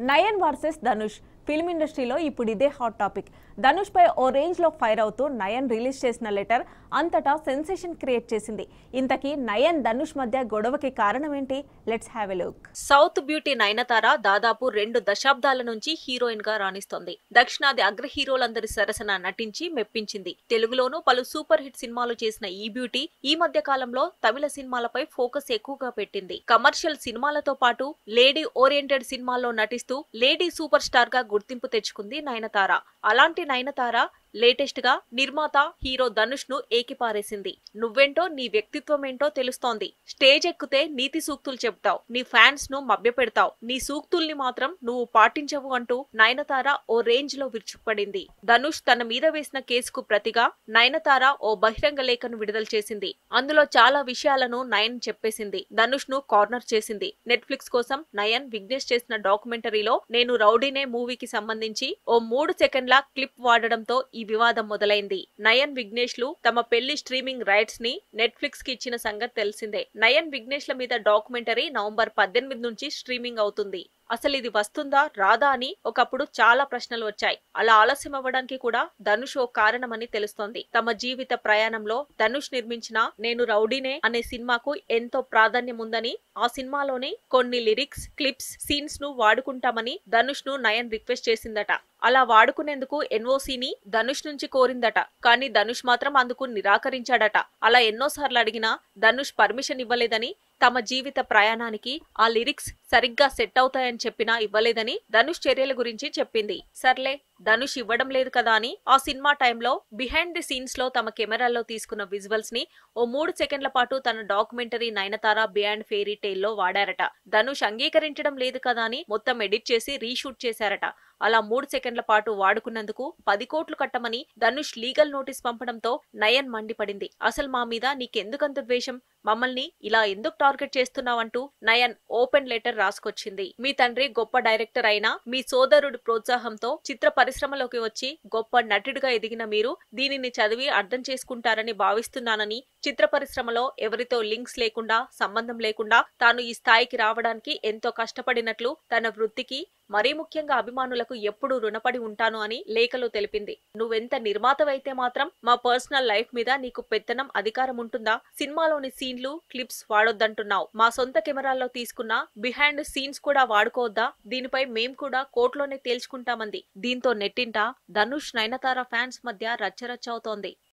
Nayan versus Dhanush film ఇండస్ట్రీలో ఇప్పుడు ఇదే హాట్ టాపిక్. ధనుష్ పై ఓ రేంజ్ లో ఫైర్ అవుతూ నయన్ రిలీజ్ చేసిన లెటర్ అంతటా సెన్సేషన్ క్రియేట్ చేసింది. ఇంతకీ నయన్ ధనుష్ మధ్య గొడవకి కారణం ఏంటి? Let's have a look. South beauty Nayanthara దాదాపు 2 దశాబ్దాల నుంచి హీరోయిన్ గా రాణిస్తోంది. దక్షిణాది అగ్ర హీరోలందరి సరసన నటించి మెప్పించింది. తెలుగులోనూ పలు సూపర్ హిట్ సినిమాలు చేసిన ఈ బ్యూటీ ఈ మధ్య కాలంలో తమిళ సినిమాలపై ఫోకస్ ఎక్కువగా పెట్టింది. కమర్షియల్ సినిమాలతో పాటు లేడీ ఓరియంటెడ్ సినిమాల్లో నటిస్తూ లేడీ సూపర్ స్టార్ గా గుర్తింపు తెచ్చుకుంది నయనతార. అలాంటి నయనతార లేటెస్ట్ గా నిర్మాత హీరో ధనుష్ ను ఏకిపారేసింది. నువ్వేంటో నీ వ్యక్తిత్వం ఏంటో తెలుస్తోంది. స్టేజ్ ఎక్కితే నీతి సూక్తులు చెప్తావు, నీ ఫ్యాన్స్ ను మభ్యపెడతావు, నీ సూక్తుల్ని మాత్రం నువ్వు పాటించవు అంటూ నయనతార ఓ రేంజ్ లో విరుచుకుపడింది. ధనుష్ తన మీద వేసిన కేసుకు ప్రతిగా నయనతార ఓ బహిరంగ లేఖను విడుదల చేసింది. అందులో చాలా విషయాలను నయన్ చెప్పేసింది. ధనుష్ ను కార్నర్ చేసింది. నెట్ఫ్లిక్స్ కోసం నయన్ విఘ్నేష్ చేసిన డాక్యుమెంటరీలో నేను రౌడీనే మూవీకి సంబంధించి ఓ 3 సెకండ్ల క్లిప్ వాడడంతో ఈ వివాదం మొదలైంది. నయన్ విఘ్నేష్ లు తమ పెళ్లి స్ట్రీమింగ్ రైట్స్ ని నెట్ఫ్లిక్స్ కి ఇచ్చిన సంగతి తెలిసిందే. నయన్ విఘ్నేష్ ల మీద డాక్యుమెంటరీ నవంబర్ 18 నుంచి స్ట్రీమింగ్ అవుతుంది. అసలు ఇది వస్తుందా రాదా అని ఒకప్పుడు చాలా ప్రశ్నలు వచ్చాయి. అలా ఆలస్యం అవ్వడానికి కూడా ధనుష్ ఓ కారణమని తెలుస్తోంది. తమ జీవిత ప్రయాణంలో ధనుష్ నిర్మించిన నేను రౌడీనే అనే సినిమాకు ఎంతో ప్రాధాన్యం ఉందని, ఆ సినిమాలోని కొన్ని లిరిక్స్, క్లిప్స్, సీన్స్ ను వాడుకుంటామని ధనుష్ ను నయన్ రిక్వెస్ట్ చేసిందట. అలా వాడుకునేందుకు ఎన్ఓసీని ధనుష్ నుంచి కోరిందట. కానీ ధనుష్ మాత్రం అందుకు నిరాకరించాడట. అలా ఎన్నోసార్లు అడిగినా ధనుష్ పర్మిషన్ ఇవ్వలేదని, తమ జీవిత ప్రయాణానికి ఆ లిరిక్స్ సరిగ్గా సెట్ అవుతాయని చెప్పినా ఇవ్వలేదని ధనుష్ చర్యల గురించి చెప్పింది. సర్లే ధనుష్ ఇవ్వడం లేదు కదా అని ఆ సినిమా టైంలో బిహైండ్ ది సీన్స్ లో తమ కెమెరాల్లో తీసుకున్న విజువల్స్ ని ఓ 3 సెకండ్ల పాటు తన documentary Nayanthara beyond fairy tale లో వాడారట. ధనుష్ అంగీకరించడం లేదు కదా అని మొత్తం ఎడిట్ చేసి రీషూట్ చేశారట. అలా 3 సెకండ్ల పాటు వాడుకున్నందుకు 10 కోట్లు కట్టమని ధనుష్ లీగల్ నోటీస్ పంపడంతో నయన్ మండిపడింది. అసలు మా మీద నీకెందుకంత ద్వేషం, మమ్మల్ని ఇలా ఎందుకు టార్గెట్ చేస్తున్నావంటూ నయన్ ఓపెన్ లెటర్ రాసుకొచ్చింది. మీ తండ్రి గొప్ప డైరెక్టర్ అయినా మీ సోదరుడి ప్రోత్సాహంతో చిత్ర పరిశ్రమలోకి వచ్చి గొప్ప నటుడిగా ఎదిగిన మీరు దీనిని చదివి అర్థం చేసుకుంటారని భావిస్తున్నానని, చిత్ర పరిశ్రమలో ఎవరితో లింక్స్ లేకుండా, సంబంధం లేకుండా తాను ఈ స్థాయికి రావడానికి ఎంతో కష్టపడినట్లు, తన వృత్తికి మరీ ముఖ్యంగా అభిమానులకు ఎప్పుడూ రుణపడి ఉంటాను అని లేఖలో తెలిపింది. నువ్వెంత నిర్మాతవైతే మాత్రం మా పర్సనల్ లైఫ్ మీద నీకు పెత్తనం, అధికారం ఉంటుందా? సినిమాలోని సీన్లు, క్లిప్స్ వాడొద్దంటున్నావు. మా సొంత కెమెరాల్లో తీసుకున్న బిహైండ్ సీన్స్ కూడా వాడుకోవద్దా? దీనిపై మేం కూడా కోర్టులోనే తేల్చుకుంటామంది. దీంతో నెట్టింట ధనుష్ నయనతార ఫ్యాన్స్ మధ్య రచ్చరచ్చ అవుతోంది.